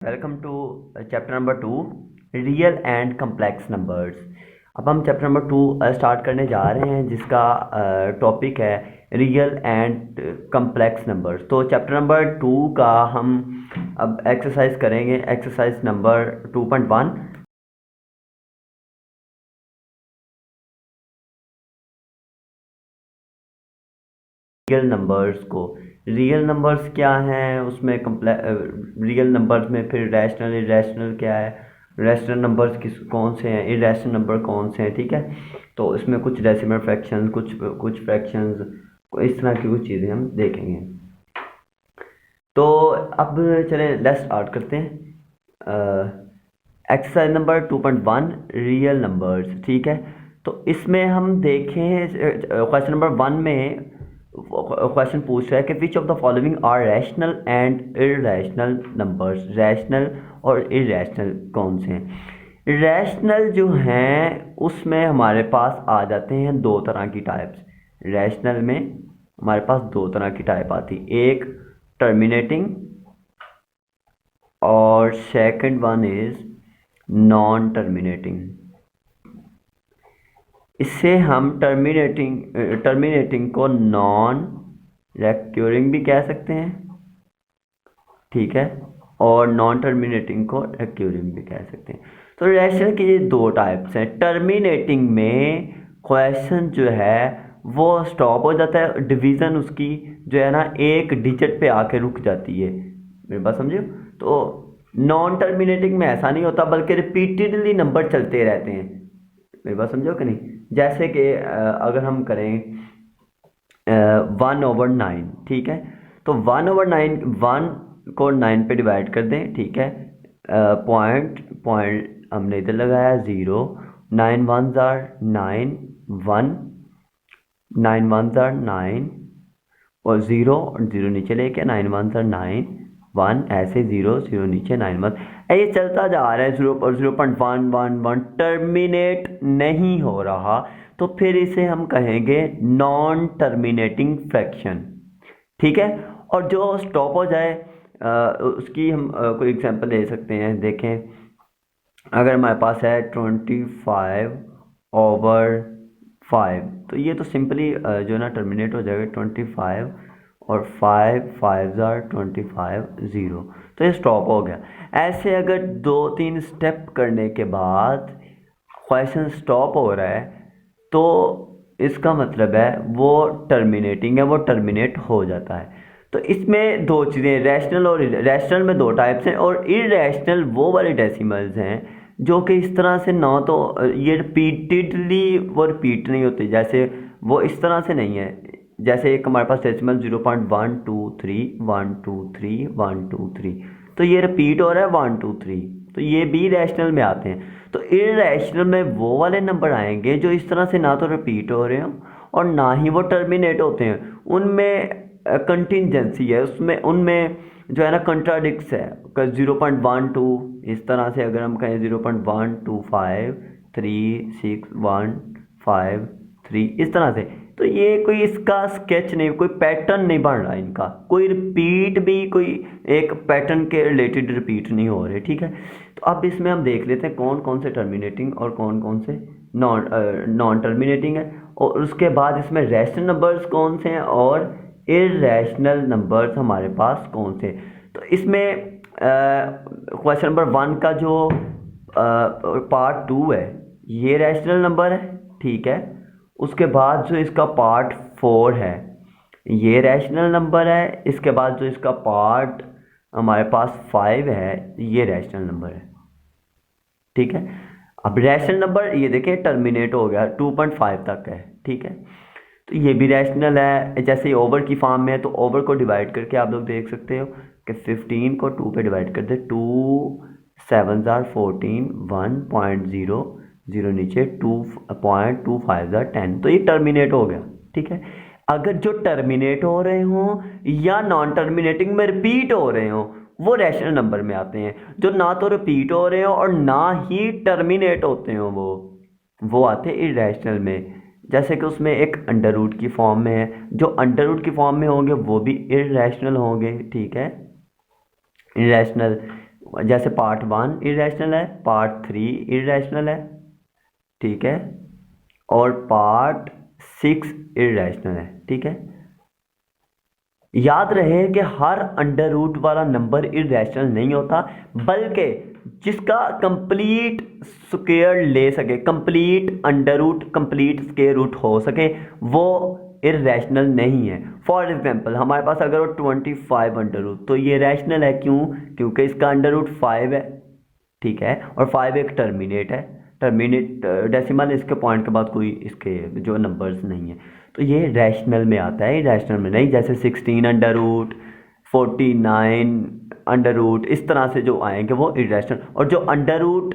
Welcome to chapter number 2 real and complex numbers. अब हम chapter number 2 start करने जा रहे हैं, जिसका टॉपिक है रियल एंड कम्प्लेक्स नंबर्स। तो चैप्टर नंबर 2 का हम अब एक्सरसाइज करेंगे, एक्सरसाइज नंबर 2.1। रियल नंबर्स को, रियल नंबर्स क्या हैं, उसमें रियल नंबर्स में फिर रैशनल इरेशनल क्या है, रैशनल नंबर्स कौन से हैं, इरेशनल नंबर कौन से हैं, ठीक है। तो इसमें कुछ डेसिमल फ्रैक्शंस, कुछ फ्रैक्शंस, इस तरह की कुछ चीज़ें हम देखेंगे। तो अब चलें लेट्स स्टार्ट करते हैं। एक्सरसाइज नंबर 2.1 रियल नंबर्स, ठीक है। तो इसमें हम देखें क्वेश्चन नंबर 1 में क्वेश्चन पूछ रहा है कि which of the following are rational and irrational numbers. Rational और इरैशनल कौन से हैं। रैशनल जो हैं उसमें हमारे पास आ जाते हैं दो तरह की टाइप्स। रैशनल में हमारे पास दो तरह की टाइप आती, एक टर्मिनेटिंग और second one is non terminating. इससे हम टर्मिनेटिंग को नॉन रेक्यूरिंग भी कह सकते हैं, ठीक है, और नॉन टर्मिनेटिंग को रेक्यूरिंग भी कह सकते हैं। तो रैशनल की ये दो टाइप्स हैं। टर्मिनेटिंग में क्वेश्चन जो है वो स्टॉप हो जाता है, डिवीज़न उसकी जो है ना एक डिजिट पे आके रुक जाती है। मेरी बात समझो। तो नॉन टर्मिनेटिंग में ऐसा नहीं होता, बल्कि रिपीटेडली नंबर चलते रहते हैं। मेरी बात समझो कि नहीं। जैसे कि अगर हम करें 1/9, ठीक है। तो 1/9, 1 को 9 पे डिवाइड कर दें, ठीक है। पॉइंट हमने इधर लगाया 0, 9 1s are 9, 1, 9 1s are 9 और 0 नीचे लेके 9 1s are 9, 1 ऐसे 0 नीचे 9 1, ये चलता जा रहा है 0.111 टर्मिनेट नहीं हो रहा। तो फिर इसे हम कहेंगे नॉन टर्मिनेटिंग फ्रैक्शन, ठीक है। और जो स्टॉप हो जाए उसकी हम कोई एग्जांपल ले सकते हैं। देखें, अगर हमारे पास है 25/5, तो ये तो सिंपली जो ना टर्मिनेट हो जाएगा 25 और 5 5s are 25, 0, तो ये स्टॉप हो गया। ऐसे अगर 2-3 स्टेप करने के बाद क्वेश्चन स्टॉप हो रहा है तो इसका मतलब है वो टर्मिनेटिंग है, वो टर्मिनेट हो जाता है। तो इसमें दो चीज़ें, रैशनल और रैशनल में दो टाइप्स हैं, और इरैशनल वो वाले डेसिमल्स हैं जो कि इस तरह से ना तो ये रिपीटेडली वो रिपीट नहीं होते, जैसे वो इस तरह से नहीं है। जैसे एक हमारे पास डेसिमल 0.123 123 123, तो ये रिपीट हो रहा है 123, तो ये भी रैशनल में आते हैं। तो इरैशनल में वो वाले नंबर आएंगे जो इस तरह से ना तो रिपीट हो रहे हो और ना ही वो टर्मिनेट होते हैं। उनमें कंटिजेंसी है, उसमें उनमें जो है ना कंट्राडिक्स है। 0.12 इस तरह से अगर हम कहें 0.125 3 6 1 5 3 इस तरह से, तो ये कोई इसका स्केच नहीं, कोई पैटर्न नहीं बन रहा इनका, कोई रिपीट भी कोई एक पैटर्न के रिलेटेड रिपीट नहीं हो रहे, ठीक है। तो अब इसमें हम देख लेते हैं कौन कौन से टर्मिनेटिंग और कौन कौन से नॉन टर्मिनेटिंग है, और उसके बाद इसमें रैशनल नंबर्स कौन से हैं और इरैशनल नंबर्स हमारे पास कौन से। तो इसमें क्वेश्चन नंबर 1 का जो पार्ट 2 है ये रैशनल नंबर है, ठीक है। उसके बाद जो इसका पार्ट 4 है ये रैशनल नंबर है। इसके बाद जो इसका पार्ट हमारे पास 5 है ये रैशनल नंबर है, ठीक है। अब रैशनल नंबर ये देखें टर्मिनेट हो गया 2.5 तक है, ठीक है। तो ये भी रैशनल है। जैसे ही ओवर की फॉर्म में है तो ओवर को डिवाइड करके आप लोग देख सकते हो कि 15 को 2 पे डिवाइड कर दे, 2 7s are 14, 1.0 0 नीचे 2.25 are 10, तो ये टर्मिनेट हो गया, ठीक है। अगर जो टर्मिनेट हो रहे हों या नॉन टर्मिनेटिंग में रिपीट हो रहे हों वो रैशनल नंबर में आते हैं। जो ना तो रिपीट हो रहे हो और ना ही टर्मिनेट होते हो वो आते हैं इरैशनल में। जैसे कि उसमें एक अंडर रूट की फॉर्म में है, जो अंडर रूट की फॉर्म में होंगे वो भी इरैशनल होंगे, ठीक है, इरैशनल। जैसे पार्ट 1 इरेशनल है, पार्ट 3 इरेशनल है, ठीक है, और पार्ट 6 इरेशनल है, ठीक है। याद रहे कि हर अंडर रूट वाला नंबर इरेशनल नहीं होता, बल्कि जिसका कंप्लीट स्क्वायर ले सके, complete under root, complete square root हो सके, वो इरेशनल नहीं है। फॉर एग्जांपल हमारे पास अगर वो 25 अंडर रूट, तो ये रैशनल है। क्यों? क्योंकि इसका अंडर रूट 5 है, ठीक है, और 5 एक टर्मिनेट है, टर्मिनेट डेसिमल, इसके पॉइंट के बाद कोई इसके जो नंबर्स नहीं है, तो ये रैशनल में आता है, रैशनल में नहीं। जैसे 16 अंडर रूट, 49 अंडर रूट, इस तरह से जो आएंगे वो इरेशनल, और जो अंडर रूट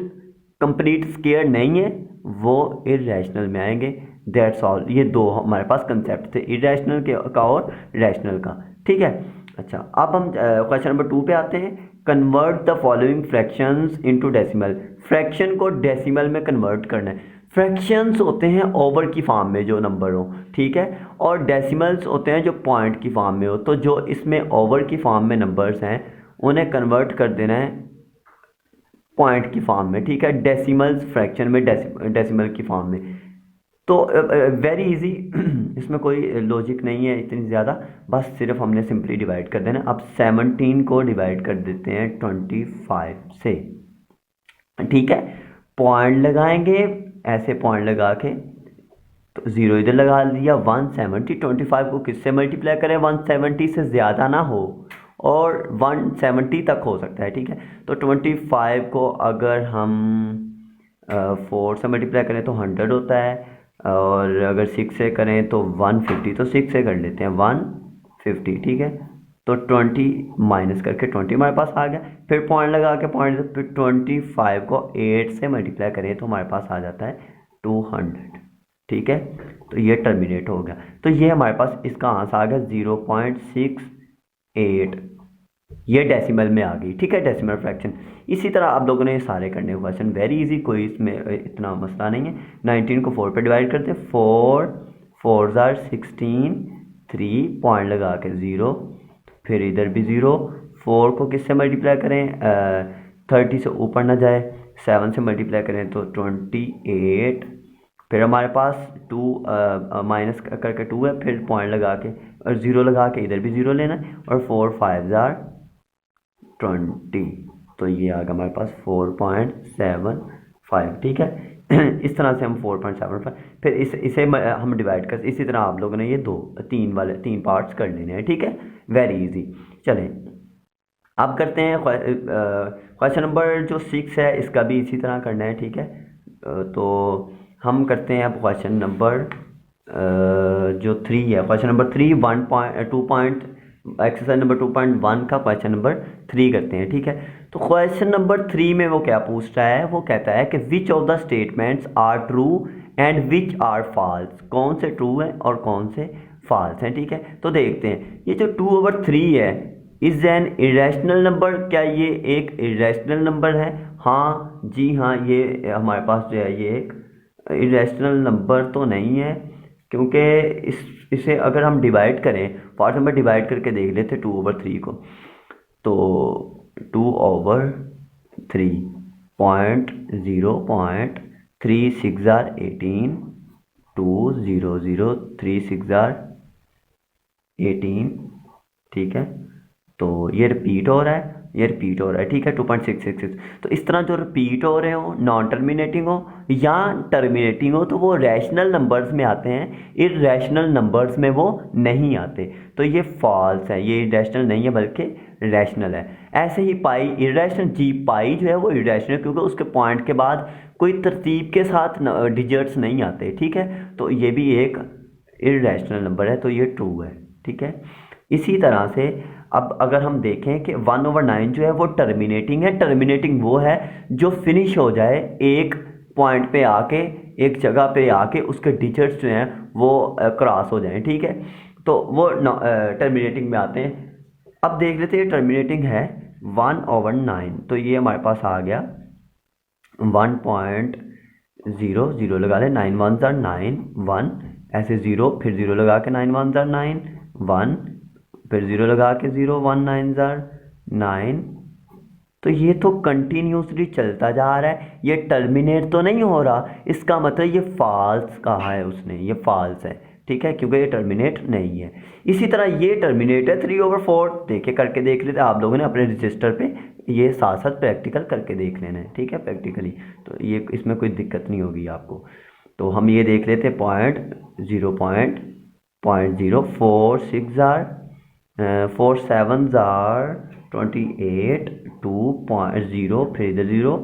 कंप्लीट स्क्वायर नहीं है वो इरेशनल में आएंगे। That's all. ये दो हमारे पास कंसेप्ट थे, इरेशनल का और रैशनल का, ठीक है। अच्छा, अब हम क्वेश्चन नंबर 2 पे आते हैं। Convert the following fractions into decimal. Fraction को डेसिमल में कन्वर्ट करना है। फ्रैक्शंस होते हैं ओवर की फॉर्म में जो नंबर हो, ठीक है, और डेसिमल्स होते हैं जो पॉइंट की फॉर्म में हो। तो जो इसमें ओवर की फॉर्म में नंबर्स हैं उन्हें कन्वर्ट कर देना है पॉइंट की फॉर्म में, ठीक है, डेसिमल्स फ्रैक्शन में, डेसिमल की फॉर्म में। तो वेरी इजी, इसमें कोई लॉजिक नहीं है इतनी ज़्यादा, बस सिर्फ हमने सिंपली डिवाइड कर देना। अब 17 को डिवाइड कर देते हैं 25 से, ठीक है। पॉइंट लगाएंगे, ऐसे पॉइंट लगा के, तो 0 इधर लगा दिया। 170, 25 को किससे मल्टीप्लाई करें? 170 से ज़्यादा ना हो और 170 तक हो सकता है, ठीक है। तो 25 को अगर हम 4 से मल्टीप्लाई करें तो 100 होता है, और अगर 6 से करें तो 150, तो 6 से कर लेते हैं 150, ठीक है। तो 20 माइनस करके 20 हमारे पास आ गया। फिर पॉइंट लगा के, पॉइंट, फिर 25 को 8 से मल्टीप्लाई करें तो हमारे पास आ जाता है 200, ठीक है। तो ये टर्मिनेट हो गया। तो ये हमारे पास इसका आंसर आ गया 0.68, ये डेसिमल में आ गई, ठीक है, डेसिमल फ्रैक्शन। इसी तरह आप लोगों ने ये सारे करने के क्वेश्चन, वेरी इजी, कोई इसमें इतना मसला नहीं है। 19 को 4 पे डिवाइड करते हैं, 4 4 आर 16, 3 पॉइंट लगा के 0, फिर इधर भी 0। 4 को किससे मल्टीप्लाई करें? 30 से ऊपर ना जाए, 7 से मल्टीप्लाई करें तो 28, फिर हमारे पास 2 माइनस करके 2 है, फिर पॉइंट लगा के और 0 लगा के इधर भी 0 लेना है, और 4 5 आर 20, तो ये आ गया हमारे पास 4.75, ठीक है। इस तरह से हम 4.75, फिर इसे हम डिवाइड कर, इसी तरह आप लोगों ने ये 3 पार्ट्स कर लेने हैं, ठीक है, वेरी इजी। चलें अब करते हैं क्वेश्चन नंबर जो 6 है, इसका भी इसी तरह करना है, ठीक है। तो हम करते हैं अब क्वेश्चन नंबर जो 3 है, क्वेश्चन नंबर 3 एक्सरसाइज नंबर 2.1 का क्वेश्चन नंबर 3 करते हैं, ठीक है। तो क्वेश्चन नंबर 3 में वो क्या पूछ रहा है? वो कहता है कि which of the statements are true and which are false. कौन से ट्रू हैं और कौन से फॉल्स हैं, ठीक है। तो देखते हैं, ये जो 2/3 है, इज एन इरेशनल नंबर। क्या ये एक इरेशनल नंबर है? हाँ जी हाँ, ये हमारे पास जो है ये एक इरेशनल नंबर तो नहीं है, क्योंकि इसे अगर हम डिवाइड करें, फॉर एग्जाम्पल डिवाइड करके देख लेते 2/3 को, तो 2/3 0.3 6 आर 18, 2 0 0 3 6 आर 18, ठीक है। तो ये रिपीट हो रहा है, ये रिपीट हो रहा है, ठीक है, 2.666। तो इस तरह जो रिपीट हो रहे हो, नॉन टर्मिनेटिंग हो या टर्मिनेटिंग हो, तो वो रैशनल नंबर्स में आते हैं, इरैशनल नंबर्स में वो नहीं आते। तो ये फॉल्स है, ये इरैशनल नहीं है बल्कि रैशनल है। ऐसे ही पाई इरैशनल, जी पाई जो है वो इरैशनल, क्योंकि उसके पॉइंट के बाद कोई तरतीब के साथ डिजिट्स नहीं आते, ठीक है। तो ये भी एक इरैशनल नंबर है, तो ये ट्रू है, ठीक है। इसी तरह से अब अगर हम देखें कि 1/9 जो है वो टर्मिनेटिंग है। टर्मिनेटिंग वो है जो फिनिश हो जाए एक पॉइंट पे आके, एक जगह पे आके उसके डिजिट्स जो हैं वो क्रॉस हो जाएं, ठीक है। तो वो टर्मिनेटिंग में आते हैं। अब देख लेते हैं टर्मिनेटिंग है 1/9, तो ये हमारे पास आ गया 1.0 0 लगा ले, 9 1 आर 9 1, ऐसे 0 फिर 0 लगा के 9 1 आर 9 1, फिर 0 लगा के 0 1 9 आर 9, तो ये तो कंटिन्यूसली चलता जा रहा है, ये टर्मिनेट तो नहीं हो रहा, इसका मतलब ये फॉल्स कहा है उसने, ये फॉल्स है, ठीक है, क्योंकि ये टर्मिनेट नहीं है। इसी तरह ये टर्मिनेट है 3/4, देखे करके देख लेते आप लोगों ने अपने रजिस्टर पे, ये साथ साथ प्रैक्टिकल करके देख लेना है, ठीक है, प्रैक्टिकली, तो ये इसमें कोई दिक्कत नहीं होगी आपको। तो हम ये देख लेते हैं 0.0 4 7 are 28 2.0 फिर इधर 0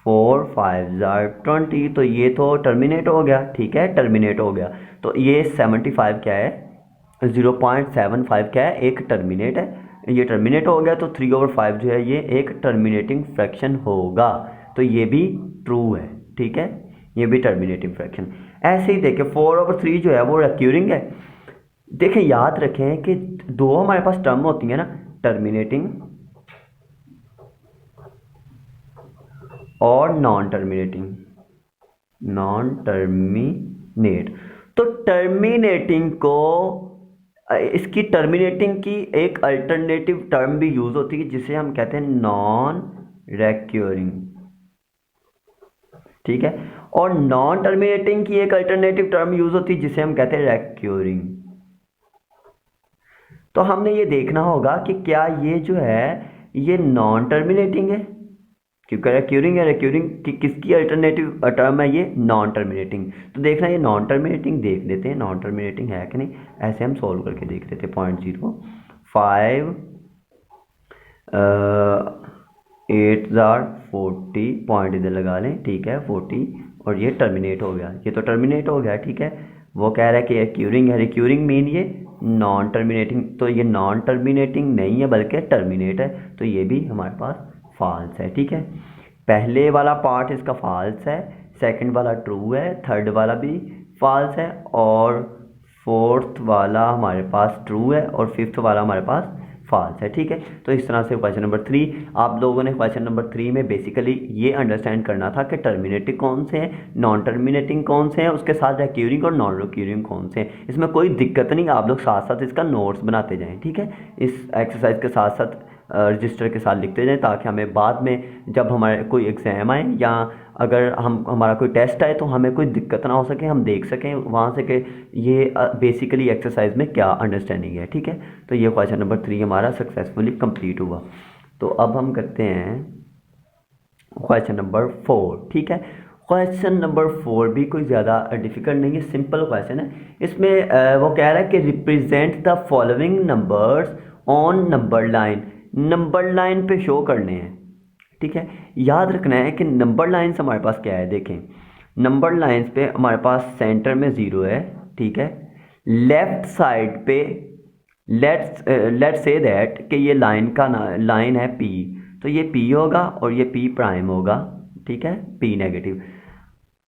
4 5 are 20, तो ये तो टर्मिनेट हो गया, ठीक है, टर्मिनेट हो गया। तो ये 75 क्या है, 0.75 क्या है, एक टर्मिनेट है, ये टर्मिनेट हो गया, तो 3/5 जो है ये एक टर्मिनेटिंग फ्रैक्शन होगा, तो ये भी ट्रू है, ठीक है, ये भी टर्मिनेटिंग फ्रैक्शन। ऐसे ही देखें 4/3 जो है वो रिक्यूरिंग है। देखें याद रखें कि दो हमारे पास टर्म होती है ना, टर्मिनेटिंग और नॉन टर्मिनेटिंग, नॉन टर्मिनेट। तो टर्मिनेटिंग को, इसकी टर्मिनेटिंग की एक अल्टरनेटिव टर्म भी यूज होती है जिसे हम कहते हैं नॉन रिक्यूरिंग, ठीक है, और नॉन टर्मिनेटिंग की एक अल्टरनेटिव टर्म यूज होती है जिसे हम कहते हैं रिक्यूरिंग। तो हमने ये देखना होगा कि क्या ये जो है ये नॉन टर्मिनेटिंग है, क्योंकि रिक्यूरिंग है, रिक्यूरिंग की किसकी अल्टरनेटिव टर्म है, ये नॉन टर्मिनेटिंग। तो देखना ये नॉन टर्मिनेटिंग देख लेते हैं, नॉन टर्मिनेटिंग है कि नहीं, ऐसे हम सोल्व करके देख लेते हैं। 0.05 8/40 पॉइंट इधर लगा लें, ठीक है, 40, और ये टर्मिनेट हो गया, ये तो टर्मिनेट हो गया, ठीक है। वो कह रहा है कि रिक्यूरिंग है, रिक्यूरिंग मीन ये नॉन टर्मिनेटिंग, तो ये नॉन टर्मिनेटिंग नहीं है बल्कि टर्मिनेट है, तो ये भी हमारे पास फॉल्स है, ठीक है। पहले वाला पार्ट इसका फॉल्स है, सेकंड वाला ट्रू है, थर्ड वाला भी फॉल्स है, और फोर्थ वाला हमारे पास ट्रू है, और फिफ्थ वाला हमारे पास फॉल्स है, ठीक है। तो इस तरह से क्वेश्चन नंबर 3, आप लोगों ने क्वेश्चन नंबर 3 में बेसिकली ये अंडरस्टैंड करना था कि टर्मिनेटिंग कौन से हैं, नॉन टर्मिनेटिंग कौन से हैं, उसके साथ रिक्यूरिंग और नॉन रिक्यूरिंग कौन से हैं। इसमें कोई दिक्कत नहीं, आप लोग साथ साथ इसका नोट्स बनाते जाएं, ठीक है, इस एक्सरसाइज के साथ साथ रजिस्टर के साथ लिखते जाएं, ताकि हमें बाद में जब हमारे कोई एग्ज़ाम आए या अगर हमारा कोई टेस्ट आए तो हमें कोई दिक्कत ना हो सके, हम देख सकें वहाँ से कि ये बेसिकली एक्सरसाइज में क्या अंडरस्टैंडिंग है, ठीक है। तो ये क्वेश्चन नंबर 3 हमारा सक्सेसफुली कंप्लीट हुआ। तो अब हम करते हैं क्वेश्चन नंबर 4, ठीक है। क्वेश्चन नंबर 4 भी कोई ज़्यादा डिफिकल्ट नहीं है, सिंपल क्वेश्चन है। इसमें वो कह रहा है कि represent the following numbers on number line, number line पे शो करने हैं, ठीक है। याद रखना है कि नंबर लाइन्स हमारे पास क्या है, देखें नंबर लाइन्स पे हमारे पास सेंटर में 0 है, ठीक है। लेफ्ट साइड पे लेट्स से दैट कि ये लाइन है P, तो ये P होगा और ये P प्राइम होगा, ठीक है, P नेगेटिव।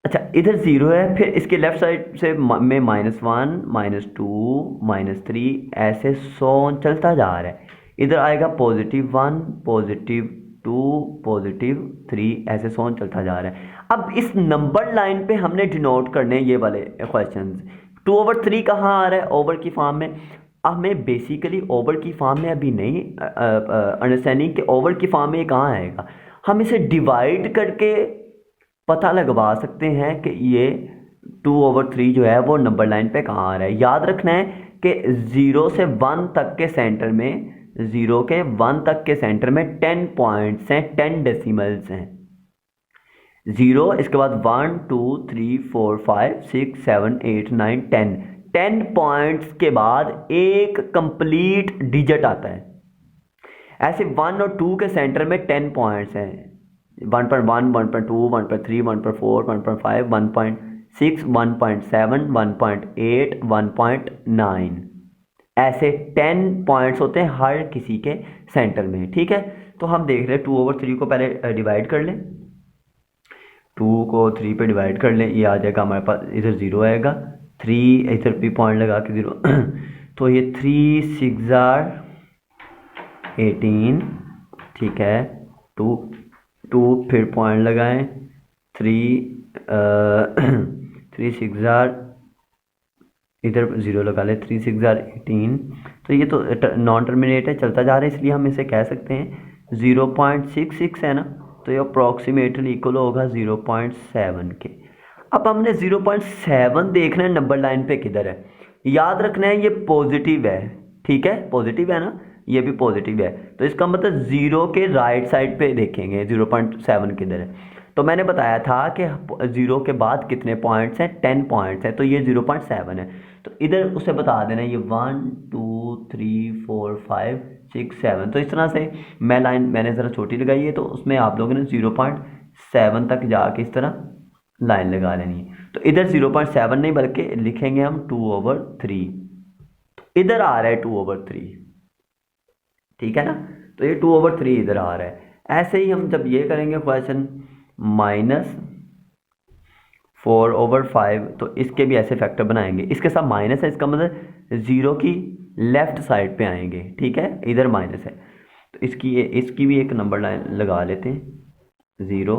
अच्छा इधर 0 है, फिर इसके लेफ्ट साइड से में -1 -2 -3 ऐसे सोन चलता जा रहा है। इधर आएगा +1 +2 +3 ऐसे सोन चलता जा रहा है। अब इस नंबर लाइन पे हमने डिनोट करने ये वाले क्वेश्चंस। 2/3 कहाँ आ रहा है, ओवर की फॉर्म में। हमें बेसिकली ओवर की फॉर्म में अभी नहीं अंडरस्टैंडिंग कि ओवर की फॉर्म में ये कहाँ आएगा। हम इसे डिवाइड करके पता लगवा सकते हैं कि ये 2/3 जो है वो नंबर लाइन पे कहाँ आ रहा है। याद रखना है कि 0 से 1 तक के सेंटर में 0 के 1 तक के सेंटर में 10 पॉइंट्स हैं, 10 डेसिमल्स हैं। 0 इसके बाद 1 2 3 4 5 6 7 8 9 10 पॉइंट्स के बाद एक कंप्लीट डिजिट आता है। ऐसे 1 और 2 के सेंटर में 10 पॉइंट्स हैं, 1.1 1.2 1.3 1.4 1.5 1.6 1.7 1.8 1.9 ऐसे 10 पॉइंट्स होते हैं हर किसी के सेंटर में, ठीक है। तो हम देख रहे हैं 2/3 को पहले डिवाइड कर लें, 2 को 3 पे डिवाइड कर लें, ये आ जाएगा हमारे पास, इधर 0 आएगा, 3 इधर भी पॉइंट लगा के 0 तो ये 3 6 18, ठीक है, 2 फिर पॉइंट लगाएं, 3 6 इधर 0 लगा ले, 3 6 18। तो ये तो नॉन टर्मिनेट है, चलता जा रहा है, इसलिए हम इसे कह सकते हैं 0.66 है ना, तो ये अप्रॉक्सीमेटली इक्वल होगा 0.7 के। अब हमने 0.7 देखना है नंबर लाइन पे किधर है। याद रखना है ये पॉजिटिव है, ठीक है, पॉजिटिव है ना, ये भी पॉजिटिव है, तो इसका मतलब जीरो के राइट साइड पे देखेंगे 0.7 किधर है। तो मैंने बताया था कि जीरो के बाद कितने पॉइंट्स हैं, 10 पॉइंट्स हैं, तो ये 0.7 है। तो इधर उसे बता देना ये 1 2 3 4 5 6 7। तो इस तरह से मैंने ज़रा छोटी लगाई है, तो उसमें आप लोगों ने 0.7 तक जाके इस तरह लाइन लगा लेनी है। तो इधर 0.7 नहीं बल्कि लिखेंगे हम 2/3। तो इधर आ रहा है 2/3, ठीक है ना, तो ये 2/3 इधर आ रहा है। ऐसे ही हम जब ये करेंगे क्वेश्चन -4/5, तो इसके भी ऐसे फैक्टर बनाएंगे, इसके साथ माइनस है, इसका मतलब जीरो की लेफ्ट साइड पे आएंगे, ठीक है, इधर माइनस है, तो इसकी भी एक नंबर लाइन लगा लेते हैं, 0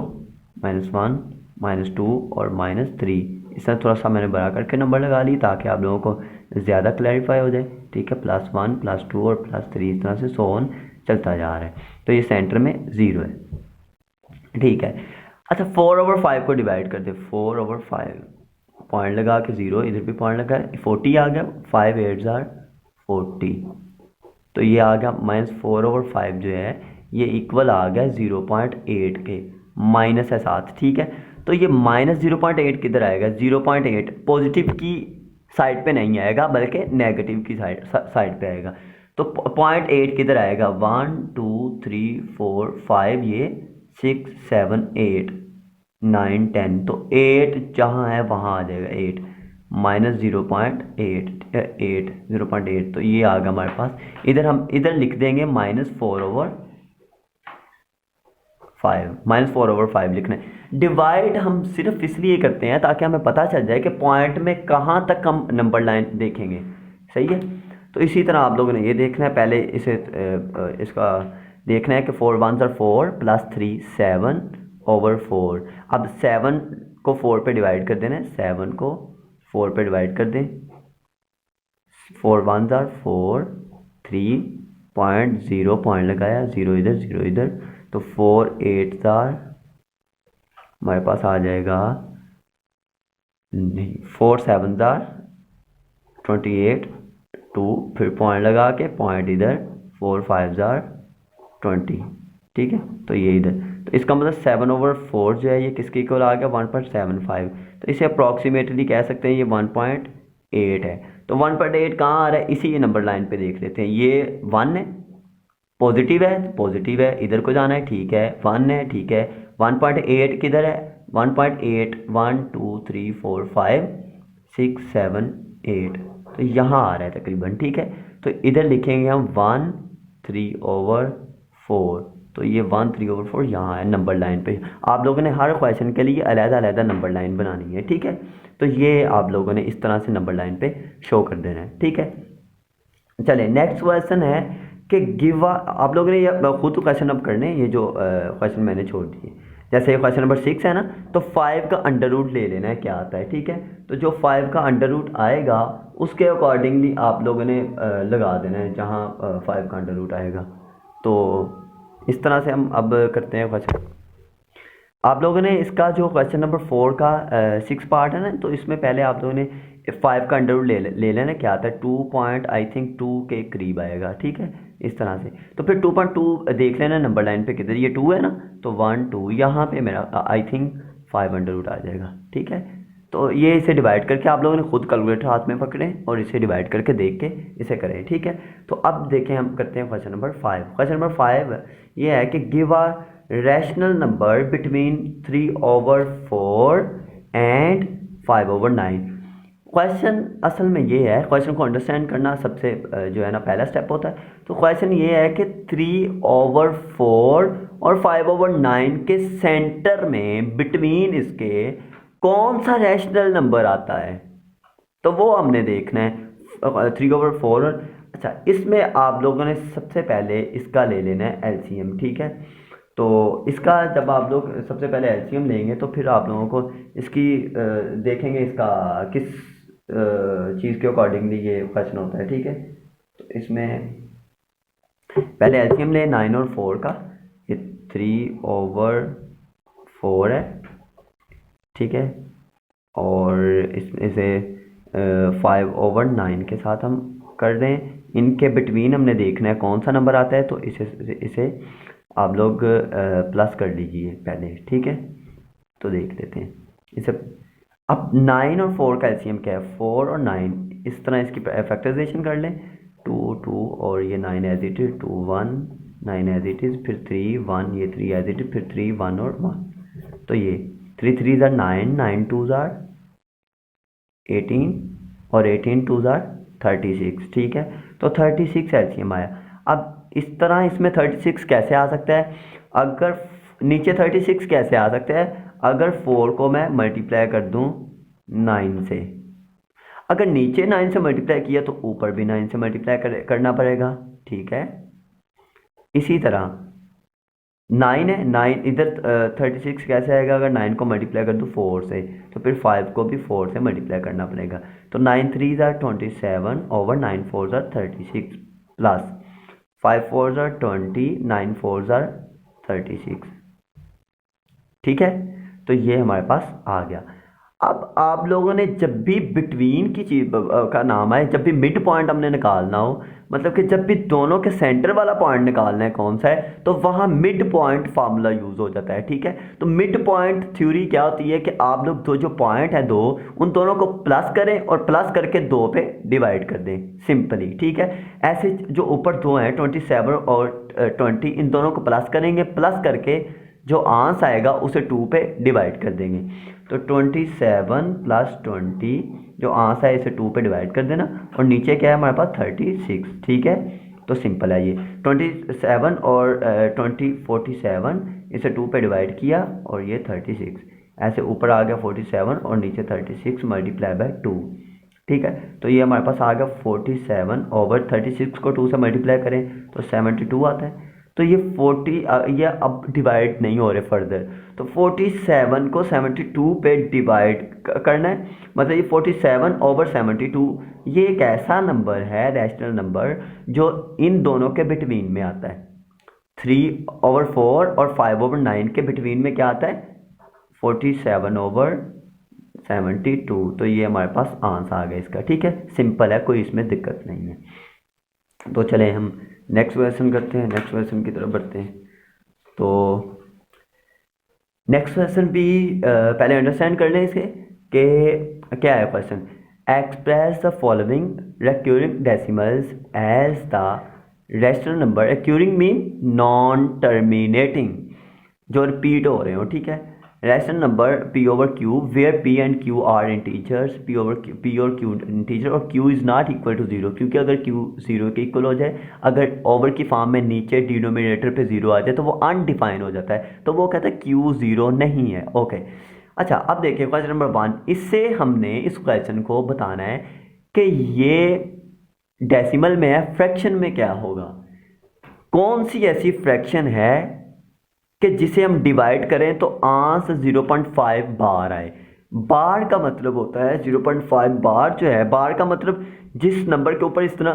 -1 -2 और -3। इस तरह थोड़ा सा मैंने बड़ा करके नंबर लगा ली ताकि आप लोगों को ज़्यादा क्लैरिफाई हो जाए, ठीक है, +1 +2 और +3 इस तरह से सो ऑन चलता जा रहा है। तो ये सेंटर में 0 है, ठीक है। अच्छा 4/5 को डिवाइड कर दे, 4/5 पॉइंट लगा के 0, इधर भी पॉइंट लगा, 40 आ गया, 5 8 जार 40, तो ये आ गया -4/5 जो है ये इक्वल आ गया 0.8 के, माइनस है साथ, ठीक है। तो ये -0.8 किधर आएगा, 0.8 पॉजिटिव की साइड पे नहीं आएगा बल्कि नेगेटिव की साइड पे आएगा। तो 0.8 किधर आएगा, 1 2 3 4 5, ये 6 7 8 9 10, तो 8 जहाँ है वहाँ आ जाएगा 8, -0.8, तो ये आ गया हमारे पास। इधर हम इधर लिख देंगे -4/5 लिखना है। डिवाइड हम सिर्फ इसलिए करते हैं ताकि हमें पता चल जाए कि पॉइंट में कहाँ तक हम नंबर लाइन देखेंगे, सही है। तो इसी तरह आप लोगों ने ये देखना है, पहले इसका देखना है कि 4 1 4 +3 7/4। अब 7 को 4 पे डिवाइड कर देना है, 7 को 4 पे डिवाइड कर दें, 4 1 4 3 0 पॉइंट लगाया, 0 इधर 0 इधर, तो 4 8 हमारे पास आ जाएगा, नहीं 4 7 28 2, फिर पॉइंट लगा के पॉइंट इधर, 4 5 20, ठीक है। तो ये इधर, तो इसका मतलब 7/4 जो है ये किसके इक्वल आ गया, 1.75। तो इसे अप्रॉक्सीमेटली कह सकते हैं ये 1.8 है। तो 1.8 कहाँ आ रहा है, इसी नंबर लाइन पे देख लेते हैं, ये 1 है, पॉजिटिव है, इधर को जाना है, ठीक है, 1 है, ठीक है, 1.8 किधर है, 1.8 1 2 3 4 5 6 7 8, तो यहाँ आ रहा है तकरीबन, ठीक है। तो इधर लिखेंगे हम 1/3/4, तो ये 1/3/4 यहाँ है नंबर लाइन पे। आप लोगों ने हर क्वेश्चन के लिए अलग-अलग नंबर लाइन बनानी है, ठीक है। तो ये आप लोगों ने इस तरह से नंबर लाइन पे शो कर देना है, ठीक है। चलिए नेक्स्ट क्वेश्चन है कि गिव, आप लोगों ने ये खुद क्वेश्चन अब करने, ये जो क्वेश्चन मैंने छोड़ दिए, जैसे ये क्वेश्चन नंबर 6 है ना, तो 5 का अंडर रूट ले लेना है क्या आता है, ठीक है। तो जो 5 का अंडर रूट आएगा उसके अकॉर्डिंगली आप लोगों ने लगा देना है जहाँ 5 का अंडर रूट आएगा। तो इस तरह से हम अब करते हैं क्वेश्चन। आप लोगों ने इसका जो क्वेश्चन नंबर 4 का 6 पार्ट है ना, तो इसमें पहले आप लोगों ने 5 का अंडर रूट ले लेना, क्या आता है 2 पॉइंट आई थिंक 2 के करीब आएगा, ठीक है, इस तरह से। तो फिर 2.2 देख लेना नंबर लाइन पे किधर, ये 2 है ना, तो 1 2 यहाँ पे मेरा आई थिंक 5 अंडर रूट आ जाएगा, ठीक है। तो ये इसे डिवाइड करके आप लोगों ने खुद कैलकुलेटर हाथ में पकड़ें और इसे डिवाइड करके देख के इसे करें, ठीक है। तो अब देखें हम करते हैं क्वेश्चन नंबर 5। क्वेश्चन नंबर 5 ये है कि give a rational number between 3/4 and 5/9। Question असल में ये है, क्वेश्चन को अंडरस्टैंड करना सबसे जो है ना पहला स्टेप होता है। तो क्वेश्चन ये है कि 3/4 और 5/9 के सेंटर में बिटवीन इसके कौन सा रैशनल नंबर आता है, तो वो हमने देखना है। 3/4, अच्छा इसमें आप लोगों ने सबसे पहले इसका ले लेना है एलसीएम, ठीक है। तो इसका जब आप लोग सबसे पहले एलसीएम लेंगे तो फिर आप लोगों को इसकी देखेंगे इसका किस चीज़ के अकॉर्डिंगली ये क्वेश्चन होता है, ठीक है। तो इसमें पहले एलसीएम ले 9 और 4 का, 3/4 है, ठीक है, और इसमें से 5/9 के साथ हम कर रहे हैं। इनके बिटवीन हमने देखना है कौन सा नंबर आता है, तो इसे आप लोग प्लस कर लीजिए पहले, ठीक है। तो देख लेते हैं इसे। अब 9 और 4 का एलसीएम क्या है, 4 और 9, इस तरह इसकी फैक्टराइजेशन कर लें। 2 और ये 9 as it is, 2 1 9 as it is, फिर 3 1, ये 3 एज इट इज, फिर 3 1 और 1। तो ये 3 3 ज़ार 9, 9 2 ज़ार 18 और 18 2 ज़ार 36, ठीक है। तो 36 एलसीएम आया। अब इस तरह इसमें 36 कैसे आ सकता है, अगर नीचे 36 कैसे आ सकता है, अगर 4 को मैं मल्टीप्लाई कर दूं 9 से। अगर नीचे 9 से मल्टीप्लाई किया तो ऊपर भी 9 से मल्टीप्लाई करना पड़ेगा, ठीक है। इसी तरह 9 है, 9 इधर 36 कैसे आएगा, अगर 9 को मल्टीप्लाई कर दूँ 4 से, तो फिर 5 को भी 4 से मल्टीप्लाई करना पड़ेगा। तो 9 3 ज़ार 27 ओवर 9 4 ज़ार 36 प्लस 5 4 ज़ार 20, 9 4 ज़ार 36, ठीक है। तो ये हमारे पास आ गया। अब आप लोगों ने जब भी बिटवीन की चीज का नाम आए, जब भी मिड पॉइंट हमने निकालना हो, मतलब कि जब भी दोनों के सेंटर वाला पॉइंट निकालना है कौन सा है, तो वहाँ मिड पॉइंट फार्मूला यूज हो जाता है, ठीक है। तो मिड पॉइंट थ्योरी क्या होती है कि आप लोग दो जो पॉइंट है दो, उन दोनों को प्लस करें और प्लस करके 2 पे डिवाइड कर दें, सिंपली, ठीक है। ऐसे जो ऊपर दो हैं 27 और 20, इन दोनों को प्लस करेंगे, प्लस करके जो आंसर आएगा उसे 2 पे डिवाइड कर देंगे। तो 27 प्लस 20 जो आंसर है इसे 2 पे डिवाइड कर देना, और नीचे क्या है हमारे पास 36, ठीक है। तो सिंपल है ये 27 और 47, इसे 2 पे डिवाइड किया और ये 36, ऐसे ऊपर आ गया 47 और नीचे 36 मल्टीप्लाई बाय 2, ठीक है। तो ये हमारे पास आ गया 47 ओवर 36 को 2 से मल्टीप्लाई करें तो 72 आता है। तो ये 40 ये अब डिवाइड नहीं हो रहे फर्दर, तो 47 को 72 पे डिवाइड करना है, मतलब ये 47 ओवर 72 ये एक ऐसा नंबर है, रैशनल नंबर, जो इन दोनों के बिटवीन में आता है। 3/4 और 5/9 के बिटवीन में क्या आता है, 47/72। तो ये हमारे पास आंसर आ गया इसका, ठीक है। सिंपल है, कोई इसमें दिक्कत नहीं है। तो चले हम नेक्स्ट क्वेश्चन करते हैं, नेक्स्ट क्वेश्चन की तरफ बढ़ते हैं। तो नेक्स्ट क्वेश्चन भी पहले अंडरस्टैंड कर लें इसके कि क्या है question. Express the following recurring decimals as the rational number, recurring mean non terminating, जो रिपीट हो रहे हो, ठीक है। Rational number p over q where p and q are integers, p और q इंटीजर, और q is not equal to 0, क्योंकि अगर q 0 के इक्वल हो जाए, अगर ओवर की फॉर्म में नीचे डिनोमिनेटर पे 0 आ जाए तो वो अनडिफाइन हो जाता है, तो वो कहता है q 0 नहीं है, ओके। अच्छा, अब देखिए क्वेश्चन नंबर 1, इससे हमने इस क्वेश्चन को बताना है कि ये डेसिमल में है, फ्रैक्शन में क्या होगा, कौन सी ऐसी फ्रैक्शन है कि जिसे हम डिवाइड करें तो आंसर 0.5 बार आए। बार का मतलब होता है 0.5 बार, जो है बार का मतलब जिस नंबर के ऊपर इस तरह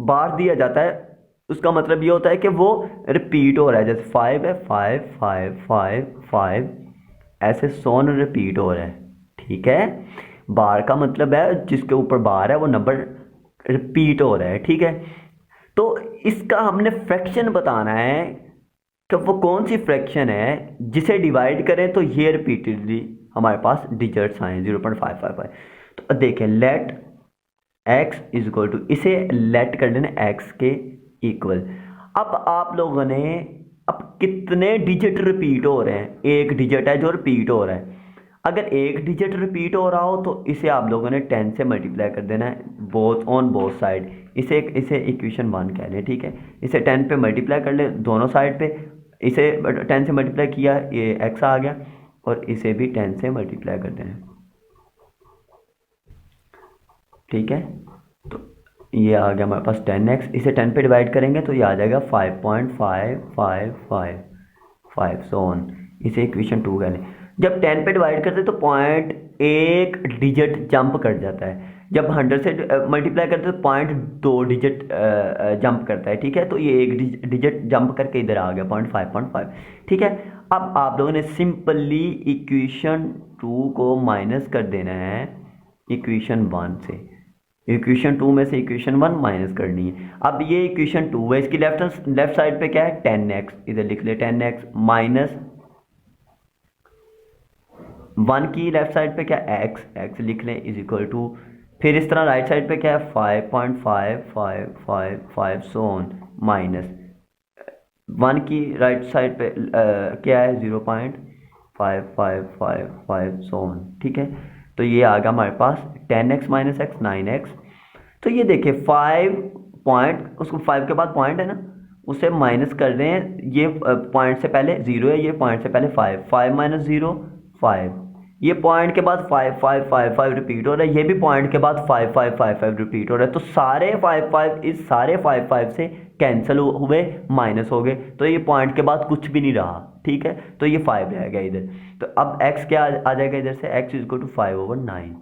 बार दिया जाता है उसका मतलब ये होता है कि वो रिपीट हो रहा है, जैसे 5 है, 5 5 5 5, ऐसे 100 रिपीट हो रहा है, ठीक है। बार का मतलब है जिसके ऊपर बार है वो नंबर रिपीट हो रहा है, ठीक है। तो इसका हमने फ्रैक्शन बताना है कि वो कौन सी फ्रैक्शन है जिसे डिवाइड करें तो ये रिपीटेडली हमारे पास डिजिट्स आए 0.555। तो देखें, let x is equal to, इसे लेट कर देना x के इक्वल। अब आप लोगों ने, अब कितने डिजिट रिपीट हो रहे हैं, एक डिजिट है जो रिपीट हो रहा है। अगर एक डिजिट रिपीट हो रहा हो तो इसे आप लोगों ने 10 से मल्टीप्लाई कर देना है, बोथ ऑन बोथ साइड। इसे इक्वेशन 1 कह लें, ठीक है। इसे 10 पे मल्टीप्लाई कर ले दोनों साइड पे, इसे 10 से मल्टीप्लाई किया, ये x आ गया, और इसे भी 10 से मल्टीप्लाई कर देना, ठीक है। तो ये आ गया हमारे पास 10x, इसे 10 पे डिवाइड करेंगे तो ये आ जाएगा 5.555 सो ऑन। इसे इक्वेशन 2 कह लें। जब 10 पे डिवाइड करते हैं तो पॉइंट एक डिजिट जंप कर जाता है, जब 100 से मल्टीप्लाई करते हैं तो पॉइंट 2 डिजिट जंप करता है, ठीक है। तो ये एक डिजिट जंप करके इधर आ गया 0.5, ठीक है। अब आप लोगों ने सिंपली इक्वेशन 2 को माइनस कर देना है इक्वेशन 1 से। इक्वेशन 2 में से इक्वेशन 1 माइनस करनी है। अब ये इक्वेशन 2 है, इसकी लेफ्ट साइड पे क्या है 10x, इधर लिख ले 10x माइनस 1 की लेफ्ट साइड पे क्या x लिख लें इज इक्वल टू, फिर इस तरह राइट साइड पे क्या है 5.5555 सो ऑन माइनस 1 की राइट साइड पे क्या है 0.5555 सो ऑन, ठीक है। तो ये आ गया हमारे पास 10x माइनस x 9x। तो ये देखिए 5 पॉइंट, उसको 5 के बाद पॉइंट है ना, उसे माइनस कर रहे हैं। ये पॉइंट से पहले 0 है, ये पॉइंट से पहले 5 माइनस 0 5, ये पॉइंट के बाद 5 रिपीट हो रहा है, ये भी पॉइंट के बाद 5 रिपीट हो रहा है। तो सारे 5 इस सारे 5 से कैंसिल हुए, माइनस हो गए, तो ये पॉइंट के बाद कुछ भी नहीं रहा, ठीक है। तो ये 5 रहेगा इधर। तो अब x क्या आ जाएगा इधर से, x इज इक्वल टू 5/9।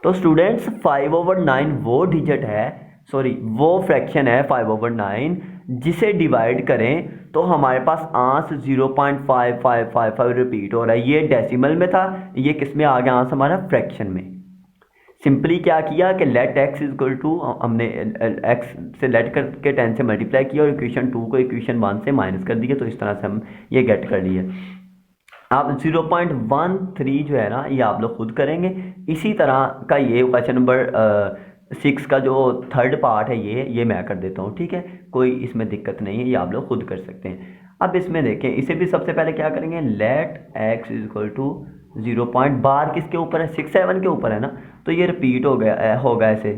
तो स्टूडेंट्स 5/9 वो डिजिट है, सॉरी वो फ्रैक्शन है 5/9 जिसे डिवाइड करें तो हमारे पास आंस 0.5555 रिपीट हो रहा है। ये डेसिमल में था, ये किस में आ गया आंस हमारा फ्रैक्शन में। सिंपली क्या किया कि let x is equal to, हमने x से लेट करके 10 से मल्टीप्लाई किया और इक्वेशन 2 को इक्वेशन 1 से माइनस कर दिया। तो इस तरह से हम ये गेट कर लिए। आप 0.13 जो है ना, ये आप लोग खुद करेंगे। इसी तरह का ये क्वेश्चन नंबर 6 का जो थर्ड पार्ट है ये मैं कर देता हूँ, ठीक है। कोई इसमें दिक्कत नहीं है, ये आप लोग खुद कर सकते हैं। अब इसमें देखें, इसे भी सबसे पहले क्या करेंगे, let x is equal to 0. Bar किसके ऊपर है 6 7 के ऊपर है ना, तो ये रिपीट होगा ऐसे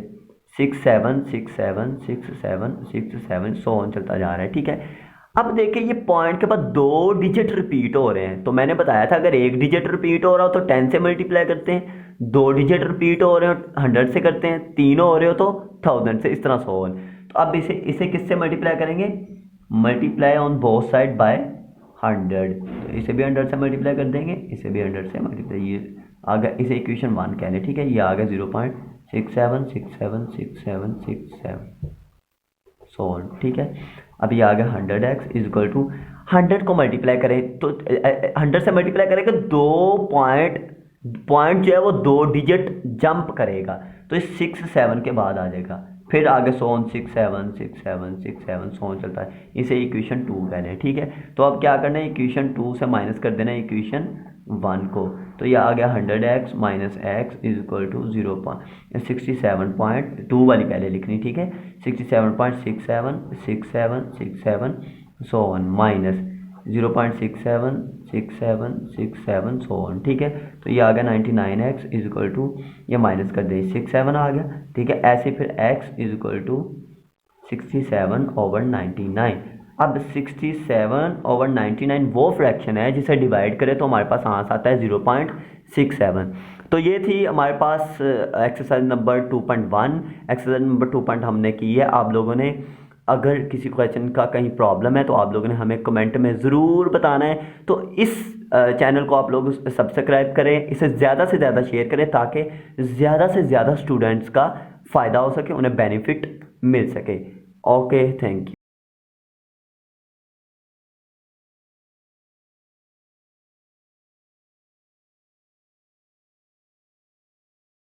6 7 6 7 6 7 6 7 सो ऑन चलता जा रहा है, ठीक है। अब देखिए ये पॉइंट के बाद 2 डिजिट रिपीट हो रहे हैं। तो मैंने बताया था अगर 1 डिजिट रिपीट हो रहा हो तो 10 से मल्टीप्लाई करते हैं, 2 डिजिट रिपीट हो रहे हो 100 से करते हैं, 3 हो रहे हो तो 1000 से, इस तरह सो ऑन। तो अब इसे किससे मल्टीप्लाई करेंगे, multiply on both side by 100। तो इसे भी 100 से मल्टीप्लाई कर देंगे, इसे भी 100 से मल्टीप्लाई, ये आ गया, इसे इक्वेशन 1 कह लें, ठीक है। ये आ गया 0.67676767 सो ऑन, ठीक है। अब ये आ गया 100x इज इक्वल टू 100 को मल्टीप्लाई करें तो 100 से मल्टीप्लाई करेंगे, 2 पॉइंट जो है वो 2 डिजिट जंप करेगा, तो इस 6 7 के बाद आ जाएगा। फिर आगे सोन 6 7 6 7 6 7 सोन चलता है, इसे इक्वेशन 2 कहते हैं, ठीक है। तो अब क्या करना है, इक्वेशन 2 से माइनस कर देना है इक्वेशन 1 को। तो ये आ गया 100x minus x is equal to 67.2 वाली पहले लिखनी, ठीक है। 67.676767 so on minus 0.676767 so on, ठीक है। तो ये आ गया 99x इज इक्वल टू, ये माइनस कर दे 67 आ गया, ठीक है। ऐसे फिर x इज इक्वल टू 67/99। अब 67/99 वो फ्रैक्शन है जिसे डिवाइड करें तो हमारे पास आंसर आता है 0.67। तो ये थी हमारे पास एक्सरसाइज नंबर 2.1। एक्सरसाइज नंबर 2 हमने की है। आप लोगों ने अगर किसी क्वेश्चन का कहीं प्रॉब्लम है तो आप लोगों ने हमें कमेंट में ज़रूर बताना है। तो इस चैनल को आप लोग सब्सक्राइब करें, इसे ज़्यादा से ज़्यादा शेयर करें ताकि ज़्यादा से ज़्यादा स्टूडेंट्स का फ़ायदा हो सके, उन्हें बेनिफिट मिल सके। Okay, thank you.